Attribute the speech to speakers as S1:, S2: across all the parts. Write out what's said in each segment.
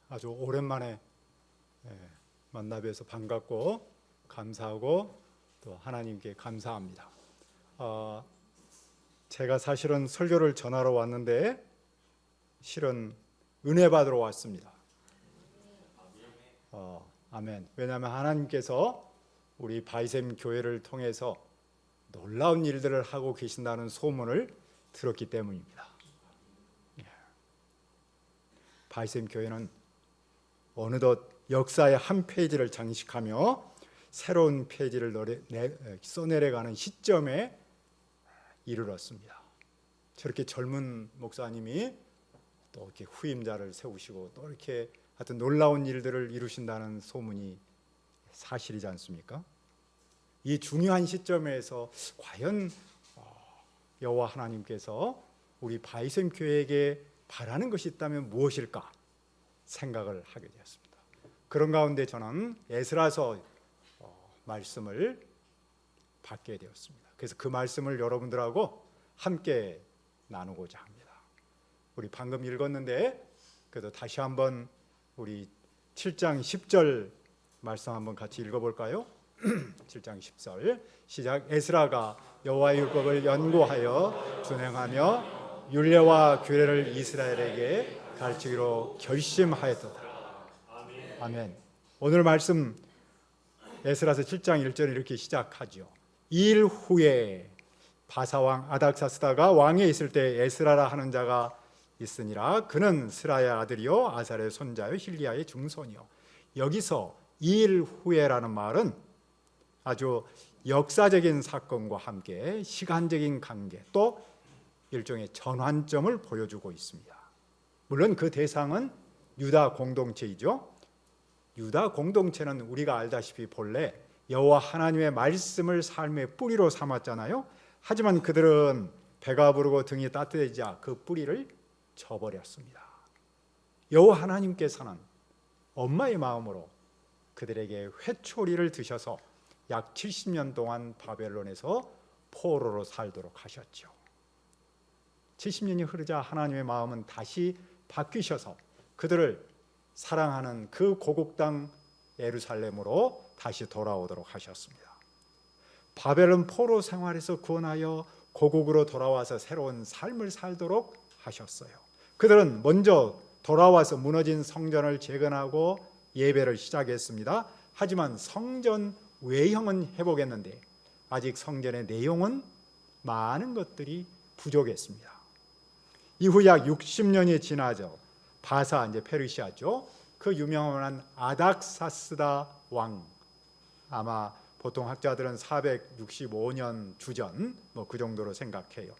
S1: 아주 오랜만에 만나 뵈서 반갑고 감사하고 또 하나님께 감사합니다. 제가 사실은 설교를 전하러 왔는데 실은 은혜 받으러 왔습니다. 아멘. 왜냐하면 하나님께서 우리 바이샘 교회를 통해서 놀라운 일들을 하고 계신다는 소문을 들었기 때문입니다. 바이샘 교회는 어느덧 역사의 한 페이지를 장식하며 새로운 페이지를 써내려가는 시점에 이르렀습니다. 저렇게 젊은 목사님이 또 이렇게 후임자를 세우시고 또 이렇게 하여튼 놀라운 일들을 이루신다는 소문이 사실이지 않습니까? 이 중요한 시점에서 과연 여호와 하나님께서 우리 바이샘 교회에게 바라는 것이 있다면 무엇일까 생각을 하게 되었습니다. 그런 가운데 저는 에스라서 말씀을 받게 되었습니다. 그래서 그 말씀을 여러분들하고 함께 나누고자 합니다. 우리 방금 읽었는데 그래도 다시 한번 우리 7장 10절 말씀 한번 같이 읽어볼까요? 7장 10절 시작. 에스라가 여호와의 율법을 연구하여 준행하며 율례와 규례를 이스라엘에게 가르치기로 결심하였도다. 아멘. 오늘 말씀 에스라서 7장 1절 이렇게 시작하죠. 이 일 후에 바사왕 아닥사스다가 왕에 있을 때 에스라라 하는 자가 있으니라. 그는 스라의 아들이요 아살의 손자요 힐리야의 증손이요. 여기서 이 일 후에라는 말은 아주 역사적인 사건과 함께 시간적인 관계 또 일종의 전환점을 보여주고 있습니다. 물론 그 대상은 유다 공동체이죠. 유다 공동체는 우리가 알다시피 본래 여호와 하나님의 말씀을 삶의 뿌리로 삼았잖아요. 하지만 그들은 배가 부르고 등이 따뜻해지자 그 뿌리를 저버렸습니다. 여호와 하나님께서는 엄마의 마음으로 그들에게 회초리를 드셔서 약 70년 동안 바벨론에서 포로로 살도록 하셨죠. 70년이 흐르자 하나님의 마음은 다시 바뀌셔서 그들을 사랑하는 그 고국 땅 예루살렘으로 다시 돌아오도록 하셨습니다. 바벨론 포로 생활에서 구원하여 고국으로 돌아와서 새로운 삶을 살도록 하셨어요. 그들은 먼저 돌아와서 무너진 성전을 재건하고 예배를 시작했습니다. 하지만 성전 외형은 회복했는데 아직 성전의 내용은 많은 것들이 부족했습니다. 이후 약 60년이 지나죠. 바사 이제 페르시아죠. 그 유명한 아닥사스다 왕, 아마 보통 학자들은 465년 주전 그 정도로 생각해요.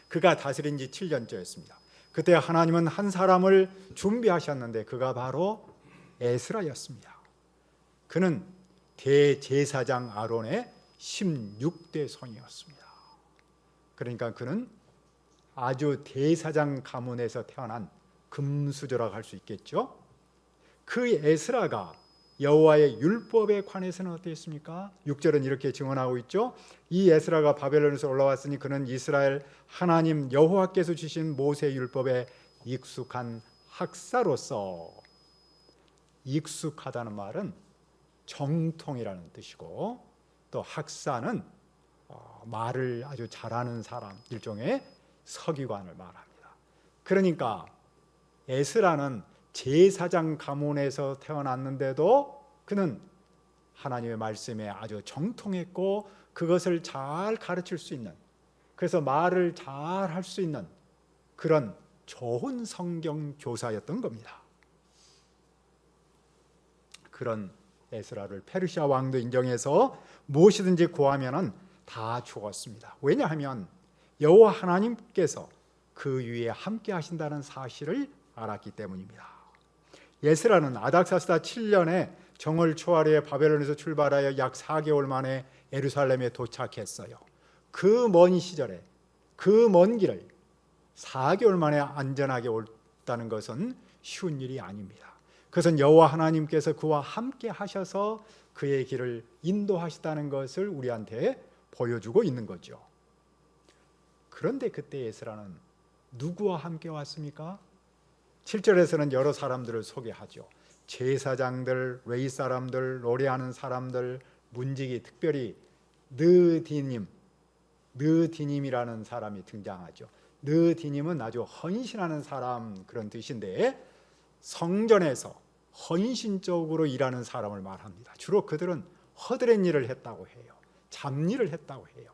S1: 그가 다스린 지 7년째였습니다. 그때 하나님은 한 사람을 준비하셨는데 그가 바로 에스라였습니다. 그는 대제사장 아론의 16대 손이었습니다. 그러니까 그는 아주 대사장 가문에서 태어난 금수저라고 할 수 있겠죠. 그 에스라가 여호와의 율법에 관해서는 어땠습니까? 6절은 이렇게 증언하고 있죠. 이 에스라가 바벨론에서 올라왔으니 그는 이스라엘 하나님 여호와께서 주신 모세 율법에 익숙한 학사로서, 익숙하다는 말은 정통이라는 뜻이고 또 학사는 말을 아주 잘하는 사람, 일종의 서기관을 말합니다. 그러니까 에스라는 제사장 가문에서 태어났는데도 그는 하나님의 말씀에 아주 정통했고 그것을 잘 가르칠 수 있는, 그래서 말을 잘 할 수 있는 그런 좋은 성경 교사였던 겁니다. 그런 에스라를 페르시아 왕도 인정해서 무엇이든지 구하면은 다 주었습니다. 왜냐하면 여호와 하나님께서 그 위에 함께 하신다는 사실을 알았기 때문입니다. 에스라는 아닥사스다 7년에 정월 초하루에 바벨론에서 출발하여 약 4개월 만에 예루살렘에 도착했어요. 그 먼 시절에 그 먼 길을 4개월 만에 안전하게 왔다는 것은 쉬운 일이 아닙니다. 그것은 여호와 하나님께서 그와 함께 하셔서 그의 길을 인도하시다는 것을 우리한테 보여주고 있는 거죠. 그런데 그때 에스라는 누구와 함께 왔습니까? 7절에서는 여러 사람들을 소개하죠. 제사장들, 웨이 사람들, 노래하는 사람들, 문지기, 특별히 느디님이라는 사람이 등장하죠. 느디님은 아주 헌신하는 사람 그런 뜻인데, 성전에서 헌신적으로 일하는 사람을 말합니다. 주로 그들은 허드렛 일을 했다고 해요. 잡일을 했다고 해요.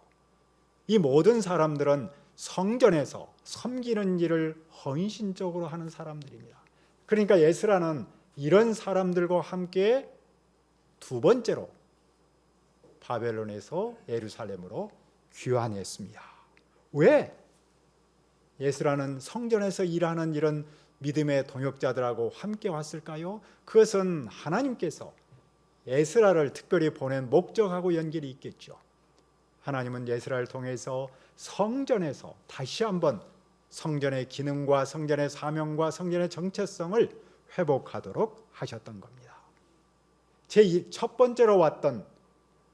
S1: 이 모든 사람들은 성전에서 섬기는 일을 헌신적으로 하는 사람들입니다. 그러니까 에스라는 이런 사람들과 함께 두 번째로 바벨론에서 예루살렘으로 귀환했습니다. 왜 에스라는 성전에서 일하는 이런 믿음의 동역자들하고 함께 왔을까요? 그것은 하나님께서 에스라를 특별히 보낸 목적하고 연결이 있겠죠. 하나님은 에스라를 통해서 성전에서 다시 한번 성전의 기능과 성전의 사명과 성전의 정체성을 회복하도록 하셨던 겁니다. 제 첫 번째로 왔던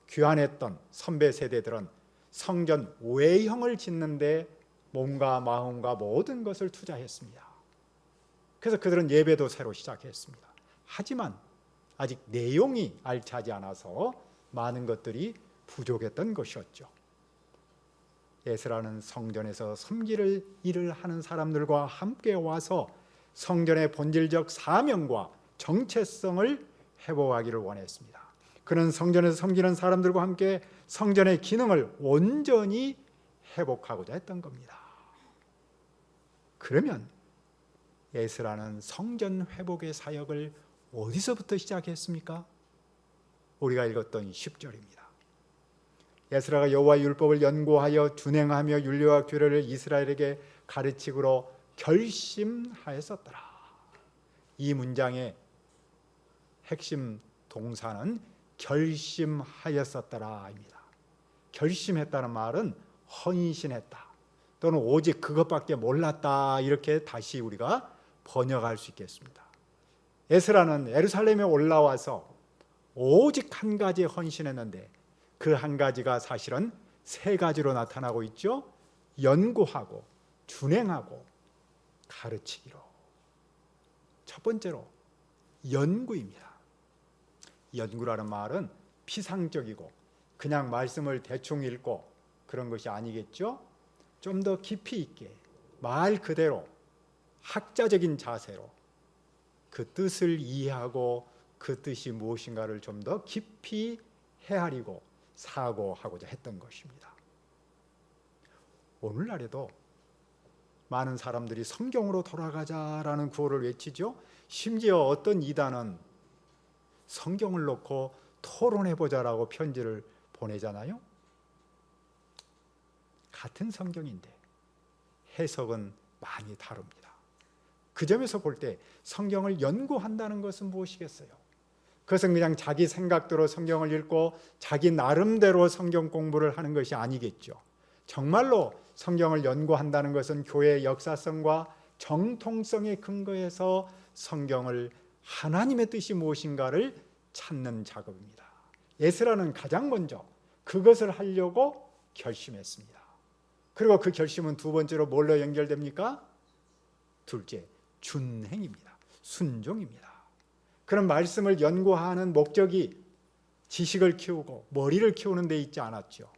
S1: 귀환했던 선배 세대들은 성전 외형을 짓는데 몸과 마음과 모든 것을 투자했습니다. 그래서 그들은 예배도 새로 시작했습니다. 하지만 아직 내용이 알차지 않아서 많은 것들이 부족했던 것이었죠. 에스라는 성전에서 섬길 일을 하는 사람들과 함께 와서 성전의 본질적 사명과 정체성을 회복하기를 원했습니다. 그는 성전에서 섬기는 사람들과 함께 성전의 기능을 온전히 회복하고자 했던 겁니다. 그러면 에스라는 성전 회복의 사역을 어디서부터 시작했습니까? 우리가 읽었던 10절입니다. 에스라가 여호와의 율법을 연구하여 준행하며 율례와 규례를 이스라엘에게 가르치기로 결심하였었더라. 이 문장의 핵심 동사는 결심하였었더라입니다. 결심했다는 말은 헌신했다 또는 오직 그것밖에 몰랐다, 이렇게 다시 우리가 번역할 수 있겠습니다. 에스라는 예루살렘에 올라와서 오직 한 가지 헌신했는데 그 한 가지가 사실은 세 가지로 나타나고 있죠. 연구하고 준행하고 가르치기로. 첫 번째로 연구입니다. 연구라는 말은 피상적이고 그냥 말씀을 대충 읽고 그런 것이 아니겠죠. 좀 더 깊이 있게 말 그대로 학자적인 자세로 그 뜻을 이해하고 그 뜻이 무엇인가를 좀 더 깊이 헤아리고 사고하고자 했던 것입니다. 오늘날에도 많은 사람들이 성경으로 돌아가자라는 구호를 외치죠. 심지어 어떤 이단은 성경을 놓고 토론해보자라고 편지를 보내잖아요. 같은 성경인데 해석은 많이 다릅니다. 그 점에서 볼 때 성경을 연구한다는 것은 무엇이겠어요? 그것은 그냥 자기 생각대로 성경을 읽고 자기 나름대로 성경 공부를 하는 것이 아니겠죠. 정말로 성경을 연구한다는 것은 교회의 역사성과 정통성에 근거해서 성경을 하나님의 뜻이 무엇인가를 찾는 작업입니다. 에스라는 가장 먼저 그것을 하려고 결심했습니다. 그리고 그 결심은 두 번째로 뭘로 연결됩니까? 둘째, 준행입니다. 순종입니다. 그런 말씀을 연구하는 목적이 지식을 키우고 머리를 키우는 데 있지 않았죠.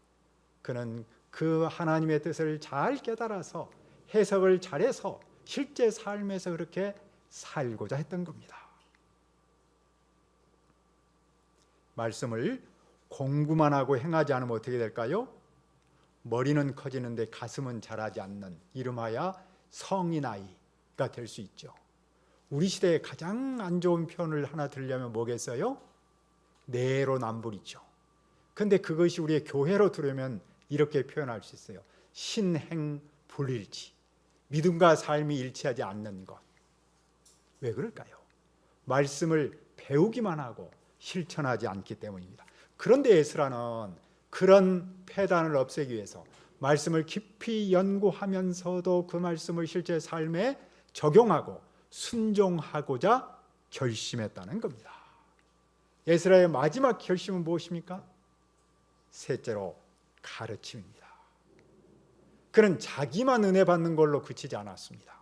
S1: 그는 그 하나님의 뜻을 잘 깨달아서 해석을 잘해서 실제 삶에서 그렇게 살고자 했던 겁니다. 말씀을 공부만 하고 행하지 않으면 어떻게 될까요? 머리는 커지는데 가슴은 자라지 않는, 이름하여 성인아이가 될 수 있죠. 우리 시대에 가장 안 좋은 표현을 하나 들려면 뭐겠어요? 내로남불이죠. 그런데 그것이 우리의 교회로 들으면 이렇게 표현할 수 있어요. 신행불일치, 믿음과 삶이 일치하지 않는 것. 왜 그럴까요? 말씀을 배우기만 하고 실천하지 않기 때문입니다. 그런데 에스라는 그런 폐단을 없애기 위해서 말씀을 깊이 연구하면서도 그 말씀을 실제 삶에 적용하고 순종하고자 결심했다는 겁니다. 에스라의 마지막 결심은 무엇입니까? 셋째로 가르침입니다. 그는 자기만 은혜 받는 걸로 그치지 않았습니다.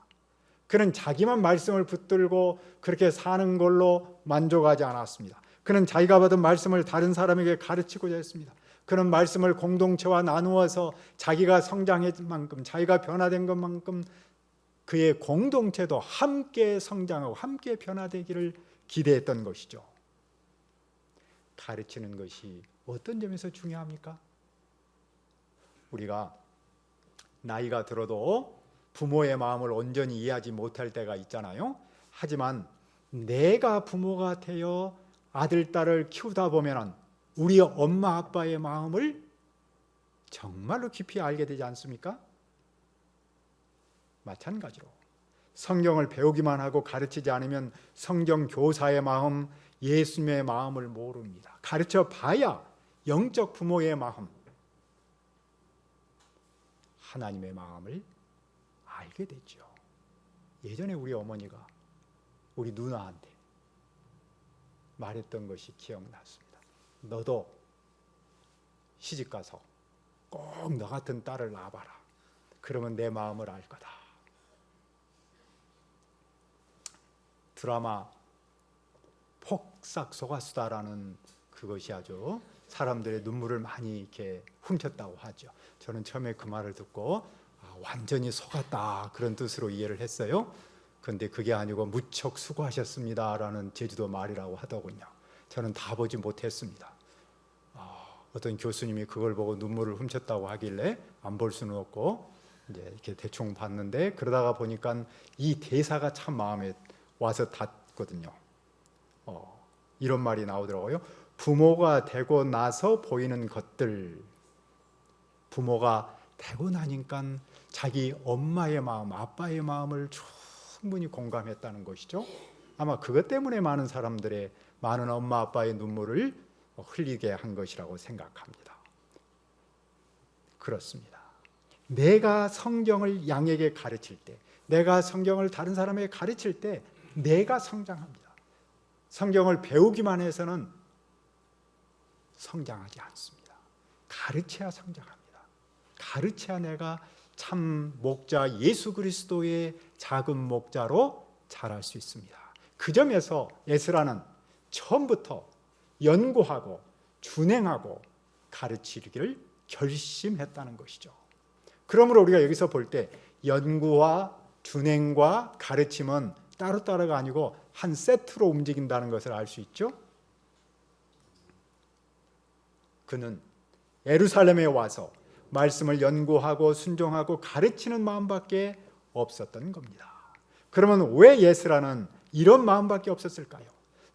S1: 그는 자기만 말씀을 붙들고 그렇게 사는 걸로 만족하지 않았습니다. 그는 자기가 받은 말씀을 다른 사람에게 가르치고자 했습니다. 그는 말씀을 공동체와 나누어서 자기가 성장한 만큼, 자기가 변화된 것만큼 그의 공동체도 함께 성장하고 함께 변화되기를 기대했던 것이죠. 가르치는 것이 어떤 점에서 중요합니까? 우리가 나이가 들어도 부모의 마음을 온전히 이해하지 못할 때가 있잖아요. 하지만 내가 부모가 되어 아들, 딸을 키우다 보면 우리 엄마, 아빠의 마음을 정말로 깊이 알게 되지 않습니까? 마찬가지로 성경을 배우기만 하고 가르치지 않으면 성경 교사의 마음, 예수님의 마음을 모릅니다. 가르쳐 봐야 영적 부모의 마음, 하나님의 마음을 알게 되죠. 예전에 우리 어머니가 우리 누나한테 말했던 것이 기억났습니다. 너도 시집가서 꼭 너 같은 딸을 낳아봐라. 그러면 내 마음을 알 거다. 드라마 폭삭 속았수다라는 그것이 아주 사람들의 눈물을 많이 이렇게 훔쳤다고 하죠. 저는 처음에 그 말을 듣고 완전히 속았다 그런 뜻으로 이해를 했어요. 그런데 그게 아니고 무척 수고하셨습니다라는 제주도 말이라고 하더군요. 저는 다 보지 못했습니다. 어떤 교수님이 그걸 보고 눈물을 훔쳤다고 하길래 안 볼 수는 없고 이제 이렇게 대충 봤는데, 그러다가 보니까 이 대사가 참 마음에 와서 닿거든요. 이런 말이 나오더라고요. 부모가 되고 나서 보이는 것들, 부모가 되고 나니까 자기 엄마의 마음, 아빠의 마음을 충분히 공감했다는 것이죠. 아마 그것 때문에 많은 사람들의, 많은 엄마 아빠의 눈물을 흘리게 한 것이라고 생각합니다. 그렇습니다. 내가 성경을 양에게 가르칠 때, 내가 성경을 다른 사람에게 가르칠 때 내가 성장합니다. 성경을 배우기만 해서는 성장하지 않습니다. 가르쳐야 성장합니다. 가르쳐야 내가 참 목자 예수 그리스도의 작은 목자로 자랄 수 있습니다. 그 점에서 에스라는 처음부터 연구하고 준행하고 가르치기를 결심했다는 것이죠. 그러므로 우리가 여기서 볼 때 연구와 준행과 가르침은 따로따로가 아니고 한 세트로 움직인다는 것을 알 수 있죠. 그는 예루살렘에 와서 말씀을 연구하고 순종하고 가르치는 마음밖에 없었던 겁니다. 그러면 왜 에스라는 이런 마음밖에 없었을까요?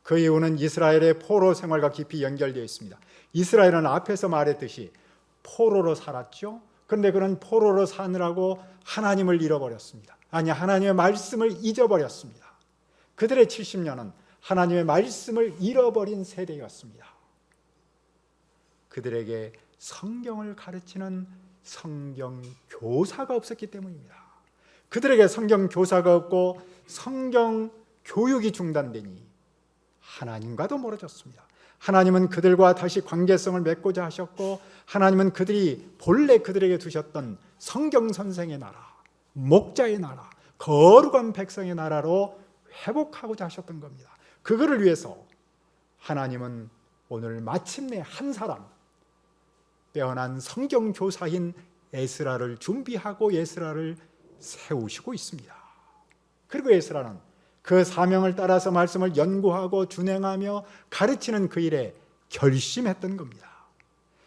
S1: 그 이유는 이스라엘의 포로 생활과 깊이 연결되어 있습니다. 이스라엘은 앞에서 말했듯이 포로로 살았죠. 그런데 그는 포로로 사느라고 하나님을 잃어버렸습니다. 아니, 하나님의 말씀을 잊어버렸습니다. 그들의 70년은 하나님의 말씀을 잃어버린 세대였습니다. 그들에게 성경을 가르치는 성경 교사가 없었기 때문입니다. 그들에게 성경 교사가 없고 성경 교육이 중단되니 하나님과도 멀어졌습니다. 하나님은 그들과 다시 관계성을 맺고자 하셨고, 하나님은 그들이 본래 그들에게 두셨던 성경 선생의 나라, 목자의 나라, 거룩한 백성의 나라로 회복하고자 하셨던 겁니다. 그거를 위해서 하나님은 오늘 마침내 한 사람, 빼어난 성경 교사인 에스라를 준비하고 에스라를 세우시고 있습니다. 그리고 에스라는 그 사명을 따라서 말씀을 연구하고 준행하며 가르치는 그 일에 결심했던 겁니다.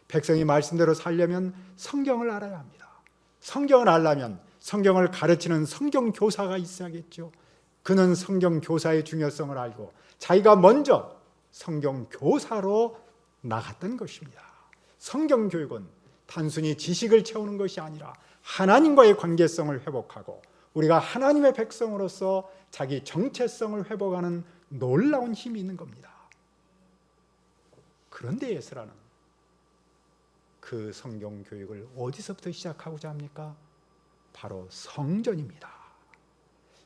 S1: 백성이 말씀대로 살려면 성경을 알아야 합니다. 성경을 알려면 성경을 가르치는 성경 교사가 있어야겠죠. 그는 성경 교사의 중요성을 알고 자기가 먼저 성경 교사로 나갔던 것입니다. 성경 교육은 단순히 지식을 채우는 것이 아니라 하나님과의 관계성을 회복하고 우리가 하나님의 백성으로서 자기 정체성을 회복하는 놀라운 힘이 있는 겁니다. 그런데 에스라는 그 성경 교육을 어디서부터 시작하고자 합니까? 바로 성전입니다.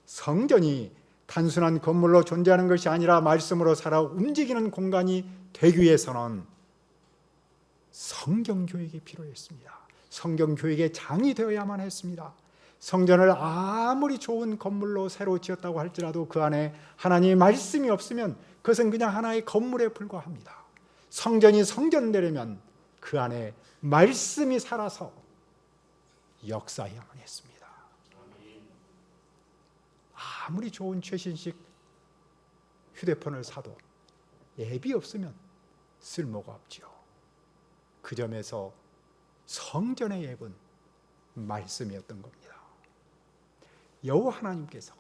S1: 성전이 단순한 건물로 존재하는 것이 아니라 말씀으로 살아 움직이는 공간이 되기 위해서는 성경 교육이 필요했습니다. 성경 교육의 장이 되어야만 했습니다. 성전을 아무리 좋은 건물로 새로 지었다고 할지라도 그 안에 하나님의 말씀이 없으면 그것은 그냥 하나의 건물에 불과합니다. 성전이 성전되려면 그 안에 말씀이 살아서 역사해야만 했습니다. 아무리 좋은 최신식 휴대폰을 사도 앱이 없으면 쓸모가 없지요. 그 점에서 성전의 앱은 말씀이었던 겁니다. 여호와 하나님께서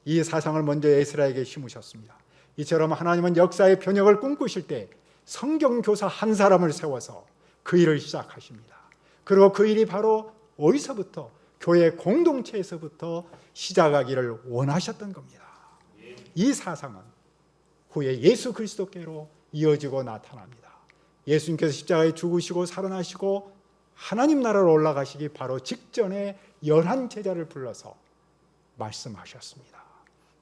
S1: 이 사상을 먼저 에스라에게 심으셨습니다. 이처럼 하나님은 역사의 변혁을 꿈꾸실 때 성경교사 한 사람을 세워서 그 일을 시작하십니다. 그리고 그 일이 바로 어디서부터? 교회 공동체에서부터 시작하기를 원하셨던 겁니다. 이 사상은 후에 예수 그리스도께로 이어지고 나타납니다. 예수님께서 십자가에 죽으시고 살아나시고 하나님 나라로 올라가시기 바로 직전에 11 제자를 불러서 말씀하셨습니다.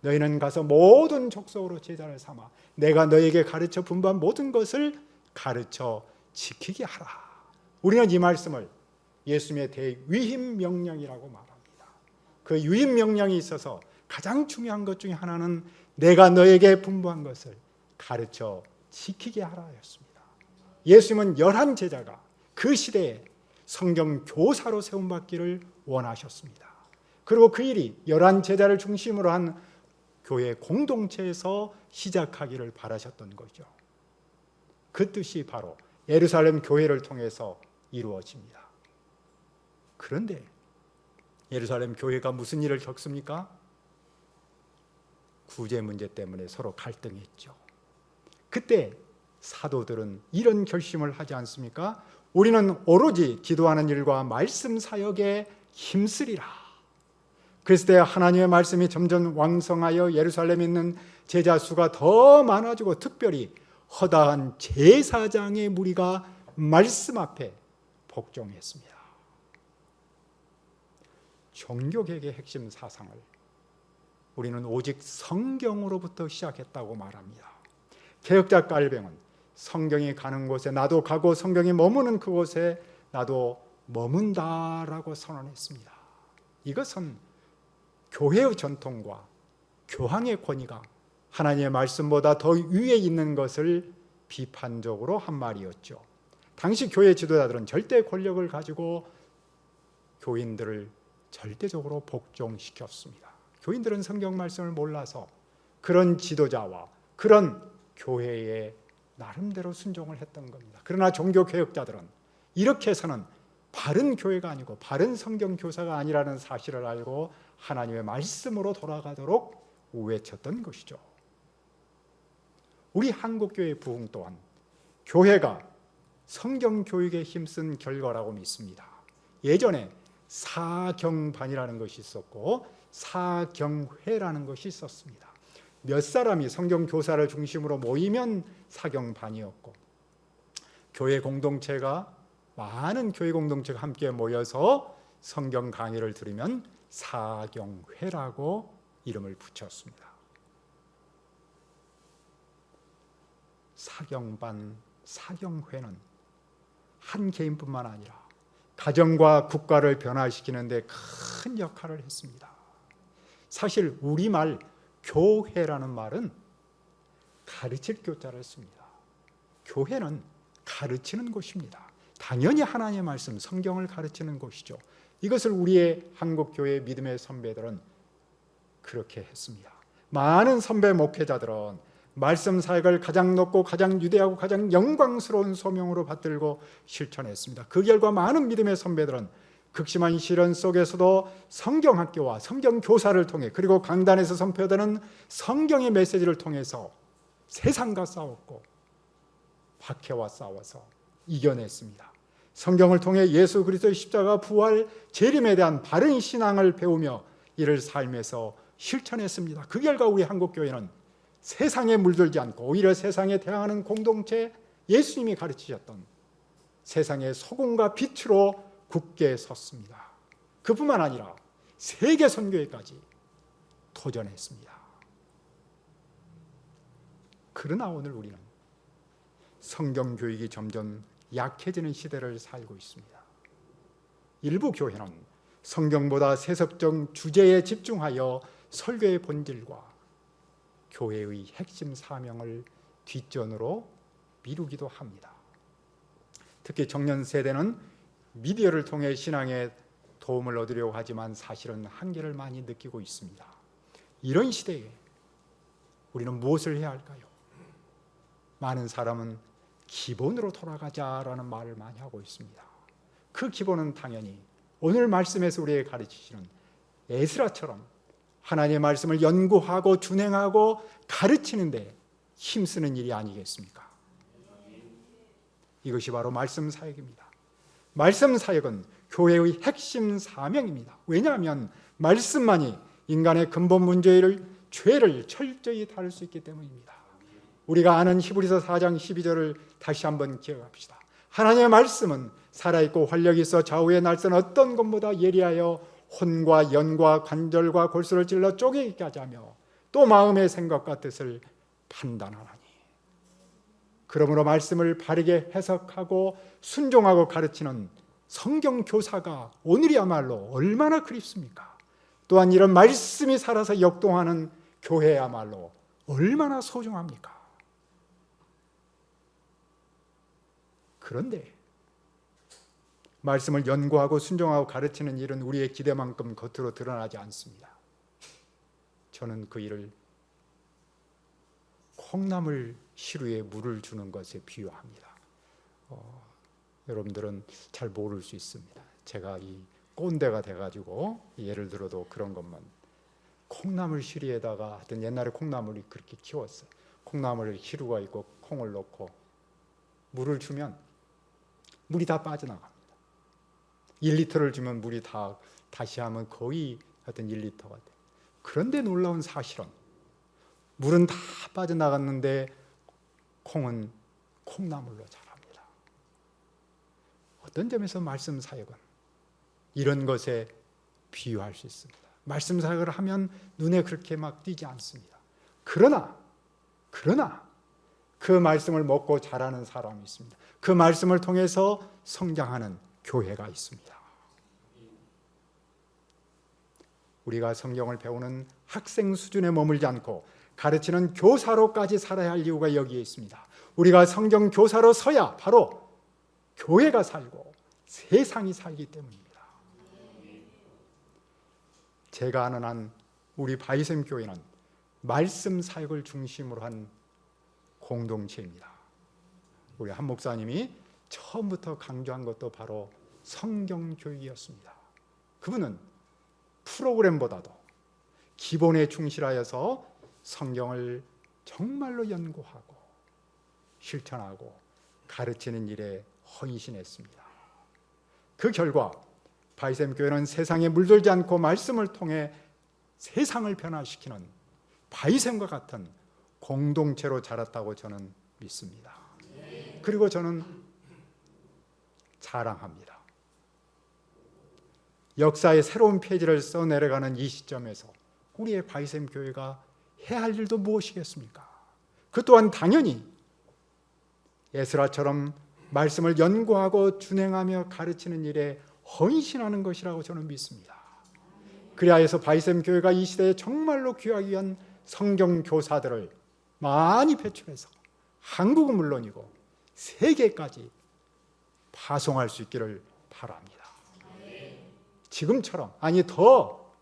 S1: 너희는 가서 모든 족속으로 제자를 삼아 내가 너희에게 가르쳐 분부한 모든 것을 가르쳐 지키게 하라. 우리는 이 말씀을 예수님의 대위임 명령이라고 말합니다. 그 위임 명령이 있어서 가장 중요한 것 중에 하나는 내가 너에게 분부한 것을 가르쳐 지키게 하라였습니다. 예수님은 11 제자가 그 시대에 성경 교사로 세움받기를 원하셨습니다. 그리고 그 일이 11 제자를 중심으로 한 교회 공동체에서 시작하기를 바라셨던 거죠. 그 뜻이 바로 예루살렘 교회를 통해서 이루어집니다. 그런데 예루살렘 교회가 무슨 일을 겪습니까? 구제 문제 때문에 서로 갈등했죠. 그때 사도들은 이런 결심을 하지 않습니까? 우리는 오로지 기도하는 일과 말씀 사역에 힘쓰리라. 그랬을 때 하나님의 말씀이 점점 왕성하여 예루살렘에 있는 제자 수가 더 많아지고 특별히 허다한 제사장의 무리가 말씀 앞에 복종했습니다. 종교개혁의 핵심 사상을 우리는 오직 성경으로부터 시작했다고 말합니다. 개혁자 깔뱅은 성경이 가는 곳에 나도 가고 성경이 머무는 그곳에 나도 머문다라고 선언했습니다. 이것은 교회의 전통과 교황의 권위가 하나님의 말씀보다 더 위에 있는 것을 비판적으로 한 말이었죠. 당시 교회 지도자들은 절대 권력을 가지고 교인들을 절대적으로 복종시켰습니다. 교인들은 성경 말씀을 몰라서 그런 지도자와 그런 교회에 나름대로 순종을 했던 겁니다. 그러나 종교개혁자들은 이렇게 해서는 바른 교회가 아니고 바른 성경 교사가 아니라는 사실을 알고 하나님의 말씀으로 돌아가도록 외쳤던 것이죠. 우리 한국교회 부흥 또한 교회가 성경 교육에 힘쓴 결과라고 믿습니다. 예전에 사경반이라는 것이 있었고 사경회라는 것이 있었습니다. 몇 사람이 성경 교사를 중심으로 모이면 사경반이었고 교회 공동체가 많은 교회 공동체가 함께 모여서 성경 강의를 들으면 사경회라고 이름을 붙였습니다. 사경반, 사경회는 한 개인뿐만 아니라 가정과 국가를 변화시키는 데 큰 역할을 했습니다. 사실 우리말 교회라는 말은 가르칠 교자를 씁니다. 교회는 가르치는 곳입니다. 당연히 하나님의 말씀, 성경을 가르치는 곳이죠. 이것을 우리의 한국교회 믿음의 선배들은 그렇게 했습니다. 많은 선배 목회자들은 말씀 사역을 가장 높고 가장 유대하고 가장 영광스러운 소명으로 받들고 실천했습니다. 그 결과 많은 믿음의 선배들은 극심한 시련 속에서도 성경학교와 성경교사를 통해 그리고 강단에서 선포되는 성경의 메시지를 통해서 세상과 싸웠고 박해와 싸워서 이겨냈습니다. 성경을 통해 예수 그리스도의 십자가 부활 재림에 대한 바른 신앙을 배우며 이를 삶에서 실천했습니다. 그 결과 우리 한국교회는 세상에 물들지 않고 오히려 세상에 대항하는 공동체, 예수님이 가르치셨던 세상의 소금과 빛으로 굳게 섰습니다. 그뿐만 아니라 세계 선교회까지 도전했습니다. 그러나 오늘 우리는 성경 교육이 점점 약해지는 시대를 살고 있습니다. 일부 교회는 성경보다 세속적 주제에 집중하여 설교의 본질과 교회의 핵심 사명을 뒷전으로 미루기도 합니다. 특히 청년 세대는 미디어를 통해 신앙에 도움을 얻으려고 하지만 사실은 한계를 많이 느끼고 있습니다. 이런 시대에 우리는 무엇을 해야 할까요? 많은 사람은 기본으로 돌아가자라는 말을 많이 하고 있습니다. 그 기본은 당연히 오늘 말씀에서 우리에게 가르치시는 에스라처럼 하나님의 말씀을 연구하고 준행하고 가르치는데 힘쓰는 일이 아니겠습니까? 이것이 바로 말씀 사역입니다. 말씀 사역은 교회의 핵심 사명입니다. 왜냐하면 말씀만이 인간의 근본 문제를 죄를 철저히 다룰 수 있기 때문입니다. 우리가 아는 히브리서 4장 12절을 다시 한번 기억합시다. 하나님의 말씀은 살아있고 활력이 있어 좌우의 날선 어떤 것보다 예리하여 혼과 연과 관절과 골수를 찔러 쪼개기까지 하며 또 마음의 생각과 뜻을 판단하나니. 그러므로 말씀을 바르게 해석하고 순종하고 가르치는 성경 교사가 오늘이야말로 얼마나 그립습니까? 또한 이런 말씀이 살아서 역동하는 교회야말로 얼마나 소중합니까? 그런데 말씀을 연구하고 순종하고 가르치는 일은 우리의 기대만큼 겉으로 드러나지 않습니다. 저는 그 일을 콩나물 시루에 물을 주는 것에 비유합니다. 여러분들은 잘 모를 수 있습니다. 제가 이 꼰대가 돼가지고 예를 들어도 그런 것만, 콩나물 시루에다가 하여튼 옛날에 콩나물이 그렇게 키웠어요. 콩나물에 시루가 있고 콩을 넣고 물을 주면 물이 다 빠져나갑니다. 1리터를 주면 물이 다시 하면 거의 하여튼 1리터가 돼요. 그런데 놀라운 사실은 물은 다 빠져나갔는데 콩은 콩나물로 자랍니다. 어떤 점에서 말씀 사역은 이런 것에 비유할 수 있습니다. 말씀 사역을 하면 눈에 그렇게 막 띄지 않습니다. 그러나 그 말씀을 먹고 자라는 사람이 있습니다. 그 말씀을 통해서 성장하는 교회가 있습니다. 우리가 성경을 배우는 학생 수준에 머물지 않고 가르치는 교사로까지 살아야 할 이유가 여기에 있습니다. 우리가 성경 교사로 서야 바로 교회가 살고 세상이 살기 때문입니다. 제가 아는 한 우리 바이샘 교회는 말씀 사역을 중심으로 한 공동체입니다. 우리 한 목사님이 처음부터 강조한 것도 바로 성경 교육이었습니다. 그분은 프로그램보다도 기본에 충실하여서 성경을 정말로 연구하고 실천하고 가르치는 일에 헌신했습니다. 그 결과 바이샘 교회는 세상에 물들지 않고 말씀을 통해 세상을 변화시키는 바이샘과 같은 공동체로 자랐다고 저는 믿습니다. 그리고 저는 자랑합니다. 역사의 새로운 페이지를 써내려가는 이 시점에서 우리의 바이샘 교회가 해야 할 일도 무엇이겠습니까? 그 또한 당연히 에스라처럼 말씀을 연구하고 준행하며 가르치는 일에 헌신하는 것이라고 저는 믿습니다. 그래야 해서 바이샘 교회가 이 시대에 정말로 귀하기 위한 성경 교사들을 많이 배출해서 한국은 물론이고 세계까지 파송할 수 있기를 바랍니다. 지금처럼 아니 더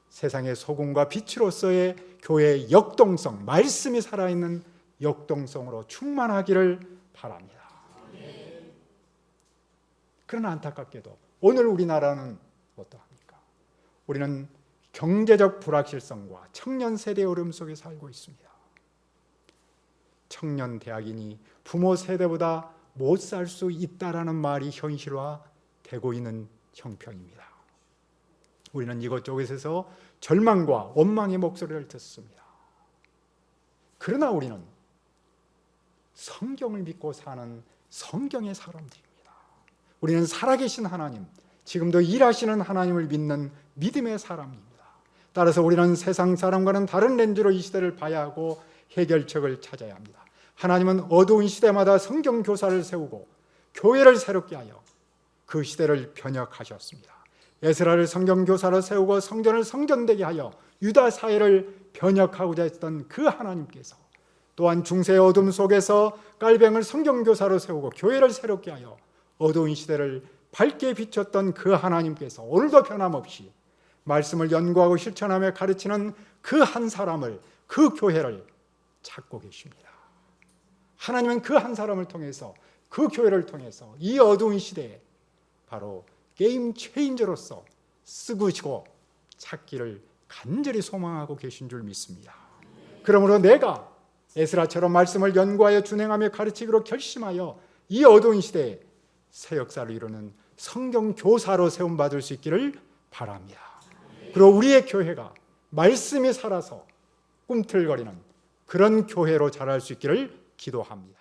S1: 세상의 소금과 빛으로서의 교회의 역동성, 말씀이 살아있는 역동성으로 충만하기를 바랍니다. 그러나 안타깝게도 오늘 우리나라는 어떠합니까? 우리는 경제적 불확실성과 청년 세대의 어려움 속에 살고 있습니다. 청년 대학인이 부모 세대보다 못 살 수 있다라는 말이 현실화되고 있는 형편입니다. 우리는 이것저것에서 절망과 원망의 목소리를 듣습니다. 그러나 우리는 성경을 믿고 사는 성경의 사람들입니다. 우리는 살아계신 하나님, 지금도 일하시는 하나님을 믿는 믿음의 사람입니다. 따라서 우리는 세상 사람과는 다른 렌즈로 이 시대를 봐야 하고 해결책을 찾아야 합니다. 하나님은 어두운 시대마다 성경 교사를 세우고 교회를 새롭게 하여 그 시대를 변혁하셨습니다. 에스라를 성경교사로 세우고 성전을 성전되게 하여 유다 사회를 변혁하고자 했던 그 하나님께서 또한 중세의 어둠 속에서 깔뱅을 성경교사로 세우고 교회를 새롭게 하여 어두운 시대를 밝게 비췄던 그 하나님께서 오늘도 변함없이 말씀을 연구하고 실천하며 가르치는 그 한 사람을, 그 교회를 찾고 계십니다. 하나님은 그 한 사람을 통해서, 그 교회를 통해서 이 어두운 시대에 바로 게임 체인저로서 쓰시고 찾기를 간절히 소망하고 계신 줄 믿습니다. 그러므로 내가 에스라처럼 말씀을 연구하여 준행하며 가르치기로 결심하여 이 어두운 시대에 새 역사를 이루는 성경 교사로 세움받을 수 있기를 바랍니다. 그리고 우리의 교회가 말씀이 살아서 꿈틀거리는 그런 교회로 자랄 수 있기를 기도합니다.